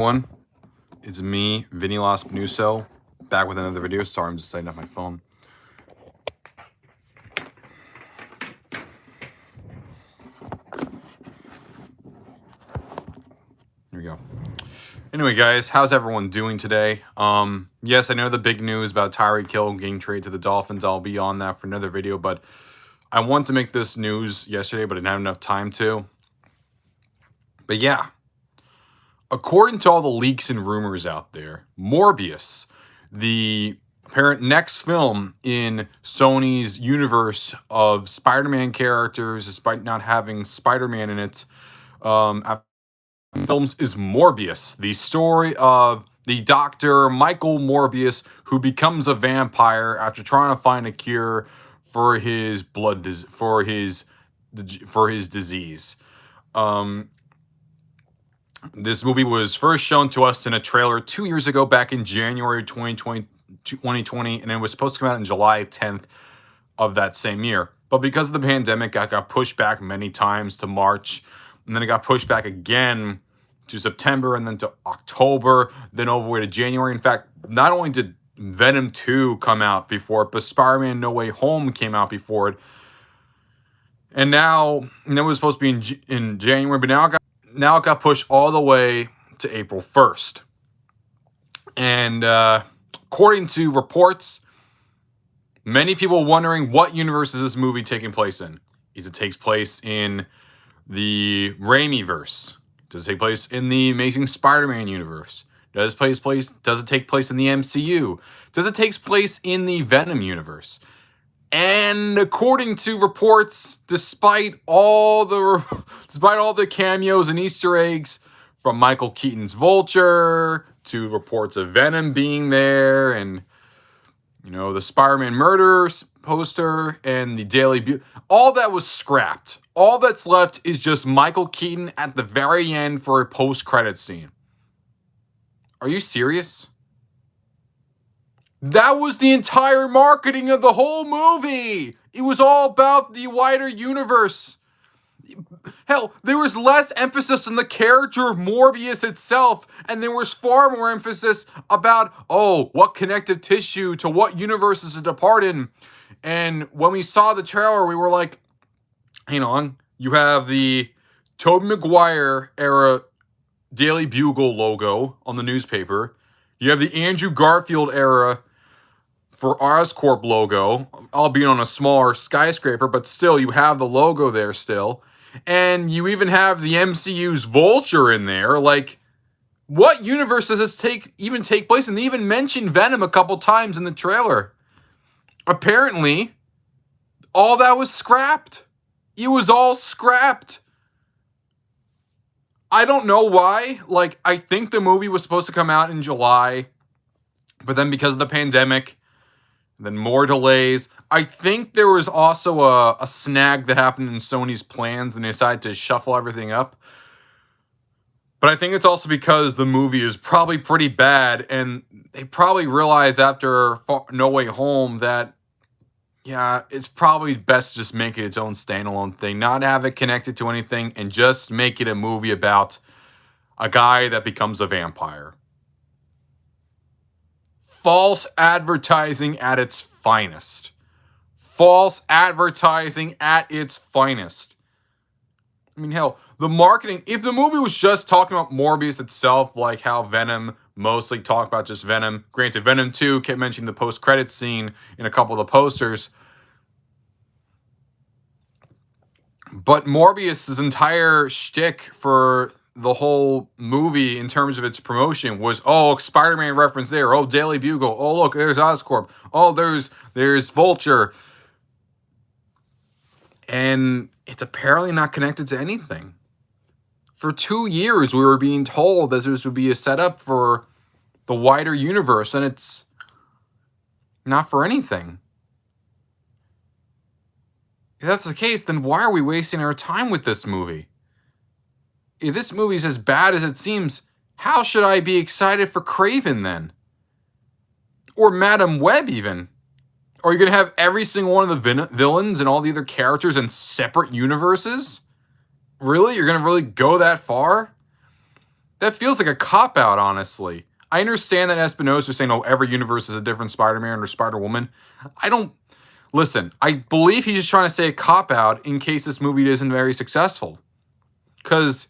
One, it's me, Vinny Lospinuso, back with another video. Sorry, I'm just setting up my phone. Here we go. Anyway, guys, how's everyone doing today? Yes, I know the big news about Tyreek Hill getting traded to the Dolphins. I'll be on that for another video, but I wanted to make this news yesterday, but I didn't have enough time to. But yeah, according to all the leaks and rumors out there, Morbius, the apparent next film in Sony's universe of Spider-Man characters, despite not having Spider-Man in it, films is Morbius, the story of the doctor Michael Morbius, who becomes a vampire after trying to find a cure for his disease. This movie was first shown to us in a trailer 2 years ago, back in January 2020, and it was supposed to come out on July 10th of that same year. But because of the pandemic, it got pushed back many times to March, and then it got pushed back again to September, and then to October, then over to January. In fact, not only did Venom 2 come out before it, but Spider-Man No Way Home came out before it. And now, it was supposed to be in January, but now it got pushed all the way to April 1st. And according to reports, many people wondering, what universe is this movie taking place in? Is it takes place in the Raimi-verse? Does it take place in the Amazing Spider-Man universe? Does it take place in the MCU? Does it take place in the Venom universe? And according to reports, despite all the cameos and Easter eggs, from Michael Keaton's Vulture to reports of Venom being there, and the Spider-Man murder poster and the Daily Bugle, all that was scrapped. All that's left is just Michael Keaton at the very end for a post-credit scene. Are you serious? That was the entire marketing of the whole movie. It was all about the wider universe. Hell, there was less emphasis on the character of Morbius itself, and there was far more emphasis about, what connective tissue to what universe is it a part in. And when we saw the trailer, we were like, hang on, you have the Tobey Maguire era Daily Bugle logo on the newspaper. You have the Andrew Garfield era for Oscorp logo, albeit on a smaller skyscraper, but still, you have the logo there still. And you even have the MCU's Vulture in there. Like, what universe does this take place in? They even mentioned Venom a couple times in the trailer. Apparently, all that was scrapped. It was all scrapped. I don't know why. Like, I think the movie was supposed to come out in July, but then because of the pandemic, then more delays. I think there was also a snag that happened in Sony's plans, and they decided to shuffle everything up. But I think it's also because the movie is probably pretty bad, and they probably realized after No Way Home that, it's probably best to just make it its own standalone thing, not have it connected to anything, and just make it a movie about a guy that becomes a vampire. False advertising at its finest. False advertising at its finest. I mean, hell, the marketing, if the movie was just talking about Morbius itself, like how Venom mostly talked about just Venom. Granted, Venom 2 kept mentioning the post-credit scene in a couple of the posters. But Morbius' entire shtick for the whole movie in terms of its promotion was, Spider-Man reference there, Daily Bugle, look, there's Oscorp, there's Vulture. And it's apparently not connected to anything. For 2 years, we were being told that this would be a setup for the wider universe, and it's not for anything. If that's the case, then why are we wasting our time with this movie? If this movie's as bad as it seems, how should I be excited for Kraven then? Or Madam Web even? Are you going to have every single one of the villains and all the other characters in separate universes? Really? You're going to really go that far? That feels like a cop-out, honestly. I understand that Espinosa was saying, oh, every universe is a different Spider-Man or Spider-Woman. I don't... Listen, I believe he's just trying to say a cop-out in case this movie isn't very successful. Because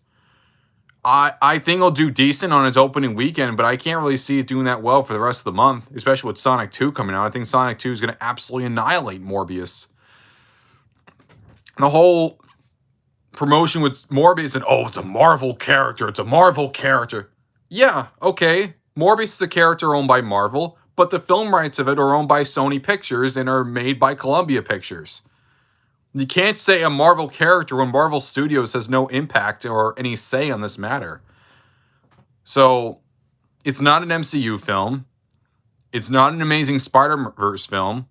I think it'll do decent on its opening weekend, but I can't really see it doing that well for the rest of the month, especially with Sonic 2 coming out. I think Sonic 2 is going to absolutely annihilate Morbius. The whole promotion with Morbius and, oh, it's a Marvel character. It's a Marvel character. Yeah, okay. Morbius is a character owned by Marvel, but the film rights of it are owned by Sony Pictures and are made by Columbia Pictures. You can't say a Marvel character when Marvel Studios has no impact or any say on this matter. So, it's not an MCU film. It's not an Amazing Spider-Verse film.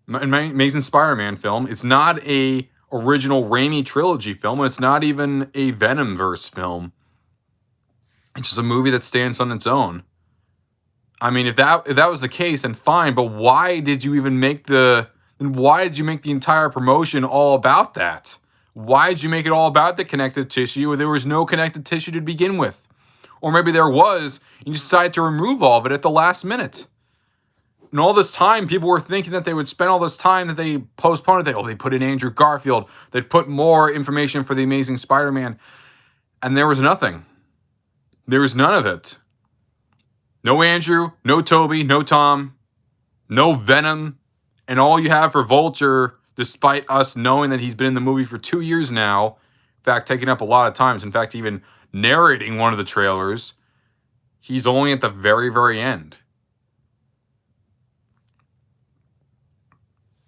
Amazing Spider-Man film. It's not a original Raimi trilogy film. And it's not even a Venomverse film. It's just a movie that stands on its own. I mean, if that was the case, then fine. But why did you even make the entire promotion all about that? Why did you make it all about the connective tissue where there was no connective tissue to begin with? Or maybe there was, and you decided to remove all of it at the last minute. And all this time, people were thinking that they would spend all this time that they postponed it. They put in Andrew Garfield. They'd put more information for the Amazing Spider-Man. And there was nothing. There was none of it. No Andrew, no Toby, no Tom, no Venom. And all you have for Vulture, despite us knowing that he's been in the movie for 2 years now, in fact, taking up a lot of times, in fact, even narrating one of the trailers, he's only at the very, very end.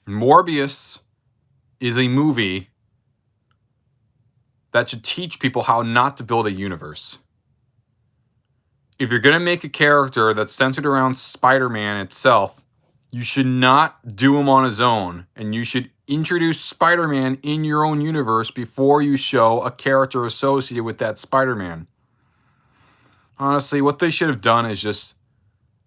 Morbius is a movie that should teach people how not to build a universe. If you're going to make a character that's centered around Spider-Man itself, you should not do him on his own, and you should introduce Spider-Man in your own universe before you show a character associated with that Spider-Man. Honestly, what they should have done is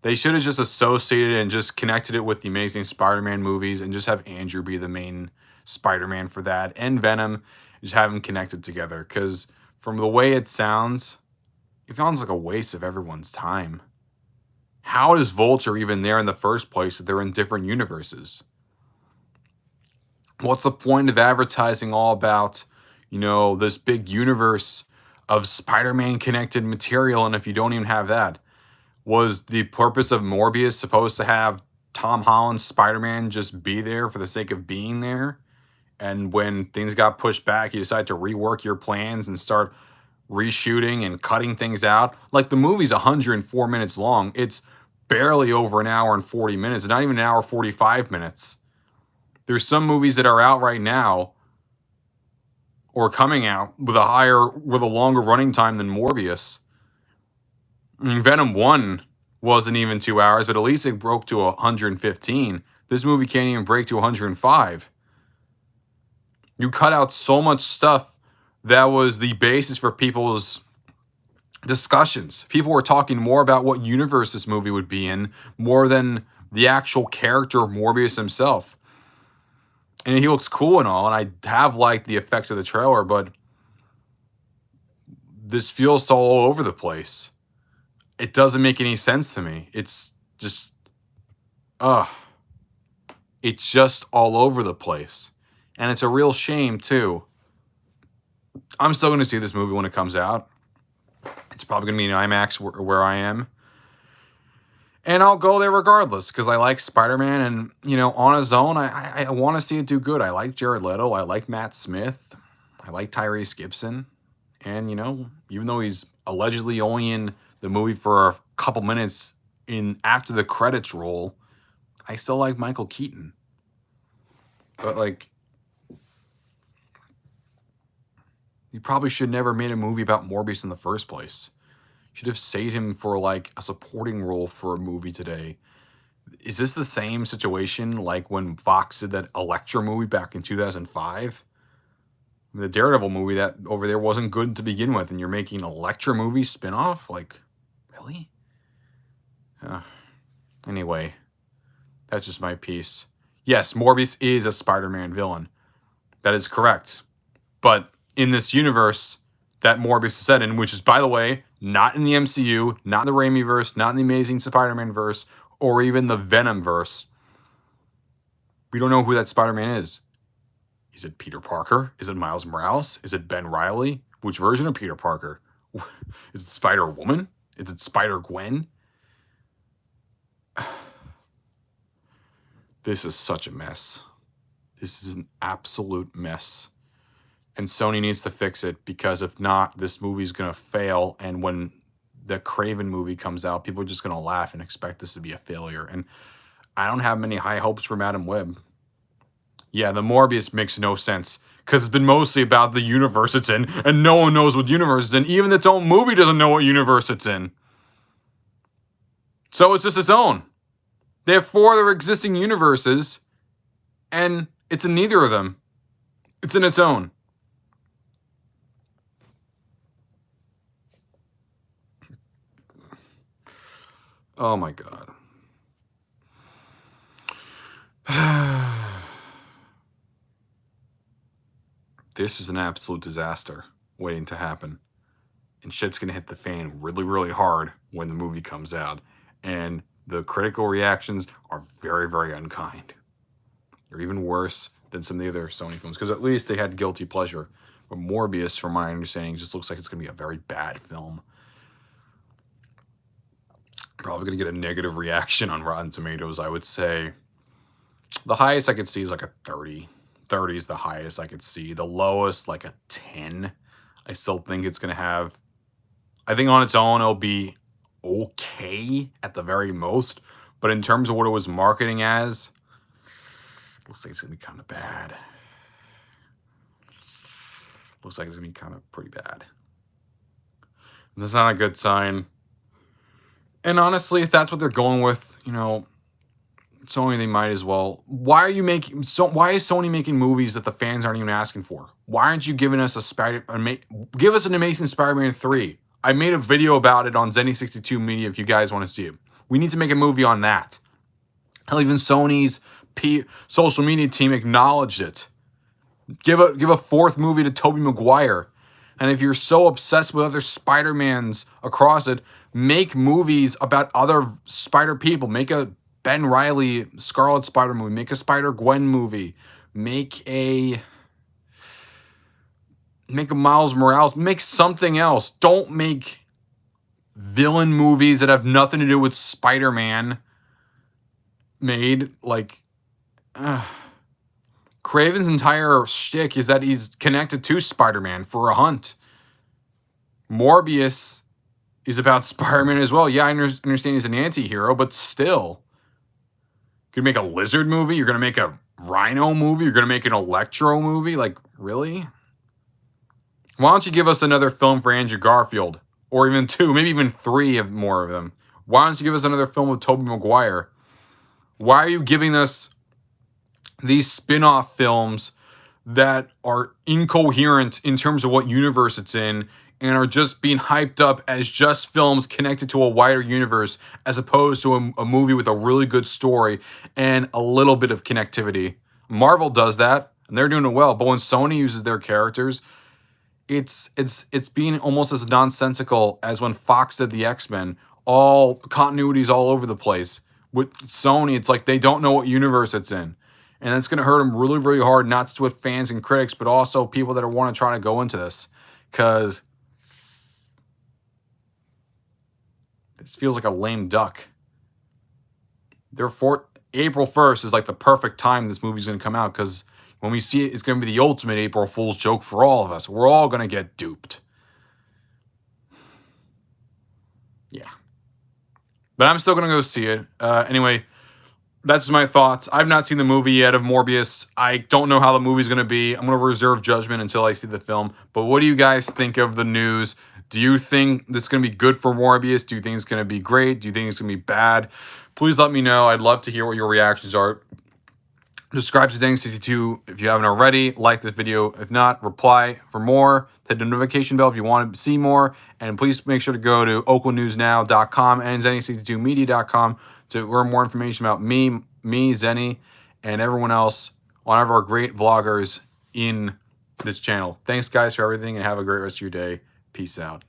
they should have just associated and just connected it with the Amazing Spider-Man movies and just have Andrew be the main Spider-Man for that, and Venom, just have them connected together, because from the way it sounds like a waste of everyone's time. How is Vulture even there in the first place if they're in different universes? What's the point of advertising all about, this big universe of Spider-Man connected material, and if you don't even have that? Was the purpose of Morbius supposed to have Tom Holland's Spider-Man just be there for the sake of being there? And when things got pushed back, you decided to rework your plans and start reshooting and cutting things out? Like, the movie's 104 minutes long. It's barely over an hour and 40 minutes. Not even an hour 45 minutes. There's some movies that are out right now or coming out with a longer running time than Morbius. I mean, Venom 1 wasn't even 2 hours, but at least it broke to 115. This movie can't even break to 105. You cut out so much stuff that was the basis for people's discussions. People were talking more about what universe this movie would be in more than the actual character of Morbius himself. And he looks cool and all, and I have liked the effects of the trailer, but this feels all over the place. It doesn't make any sense to me. It's just, it's just all over the place. And it's a real shame, too. I'm still going to see this movie when it comes out. It's probably going to be in IMAX where I am. And I'll go there regardless, because I like Spider-Man, and, on his own, I want to see it do good. I like Jared Leto. I like Matt Smith. I like Tyrese Gibson. And, even though he's allegedly only in the movie for a couple minutes after the credits roll, I still like Michael Keaton. But, you probably should never made a movie about Morbius in the first place. You should have saved him for, a supporting role for a movie today. Is this the same situation like when Fox did that Elektra movie back in 2005? The Daredevil movie that over there wasn't good to begin with, and you're making an Elektra movie spinoff? Really? Anyway, that's just my piece. Yes, Morbius is a Spider-Man villain. That is correct. But in this universe that Morbius is set in, which is, by the way, Not in the MCU, not in the Raimi-verse, not in the Amazing Spider-Man verse, or even the Venom-verse. We don't know who that Spider-Man is. Is it Peter Parker? Is it Miles Morales? Is it Ben Reilly? Which version of Peter Parker? Is it Spider-Woman? Is it Spider-Gwen? This is such a mess. This is an absolute mess. And Sony needs to fix it, because if not, this movie's going to fail. And when the Craven movie comes out, people are just going to laugh and expect this to be a failure. And I don't have many high hopes for Madam Web. Yeah, the Morbius makes no sense, because it's been mostly about the universe it's in, and no one knows what universe it's in. Even its own movie doesn't know what universe it's in. So it's just its own. They have 4 other existing universes, and it's in neither of them. It's in its own. Oh my God. This is an absolute disaster waiting to happen. And shit's going to hit the fan really, really hard when the movie comes out. And the critical reactions are very, very unkind. They're even worse than some of the other Sony films, because at least they had guilty pleasure. But Morbius, from my understanding, just looks like it's going to be a very bad film. Probably going to get a negative reaction on Rotten Tomatoes, I would say. The highest I could see is like a 30. 30 is the highest I could see. The lowest, like a 10. I still think it's going to have... I think on its own, it'll be okay at the very most. But in terms of what it was marketing as, looks like it's going to be kind of bad. Looks like it's going to be kind of pretty bad. And that's not a good sign. And honestly, if that's what they're going with, you know, Sony, they might as well. Why is Sony making movies that the fans aren't even asking for? Why aren't you giving us give us an Amazing Spider-Man 3? I made a video about it on Zenny62 Media if you guys want to see it. We need to make a movie on that. Hell, even Sony's social media team acknowledged it. Give a 4th movie to Tobey Maguire. And if you're so obsessed with other Spider-Mans across it, make movies about other Spider people. Make a Ben Reilly Scarlet Spider movie. Make a Spider-Gwen movie. Make a Miles Morales. Make something else. Don't make villain movies that have nothing to do with Spider-Man made. Like, Craven's entire shtick is that he's connected to Spider-Man for a hunt. Morbius is about Spider-Man as well. Yeah, I understand he's an anti-hero, but still. You're going to make a Lizard movie? You're going to make a Rhino movie? You're going to make an Electro movie? Like, really? Why don't you give us another film for Andrew Garfield? Or even 2, maybe even 3 of more of them. Why don't you give us another film with Tobey Maguire? Why are you giving us these spin-off films that are incoherent in terms of what universe it's in, and are just being hyped up as just films connected to a wider universe, as opposed to a movie with a really good story and a little bit of connectivity? Marvel does that, and they're doing it well. But when Sony uses their characters, it's being almost as nonsensical as when Fox did the X-Men. All continuities all over the place. With Sony, it's like they don't know what universe it's in. And that's going to hurt them really, really hard, not just with fans and critics, but also people that want to try to go into this. Because this feels like a lame duck. Therefore, April 1st is like the perfect time this movie's going to come out, because when we see it, it's going to be the ultimate April Fool's joke for all of us. We're all going to get duped. Yeah. But I'm still going to go see it. Anyway, that's my thoughts. I've not seen the movie yet of Morbius. I don't know how the movie's going to be. I'm going to reserve judgment until I see the film. But what do you guys think of the news? Do you think this is going to be good for Morbius? Do you think it's going to be great? Do you think it's going to be bad? Please let me know. I'd love to hear what your reactions are. Subscribe to Zenny62 if you haven't already. Like this video. If not, reply for more. Hit the notification bell if you want to see more. And please make sure to go to oaklandnewsnow.com and Zenny62media.com to learn more information about me, Zenny, and everyone else, one of our great vloggers in this channel. Thanks, guys, for everything, and have a great rest of your day. Peace out.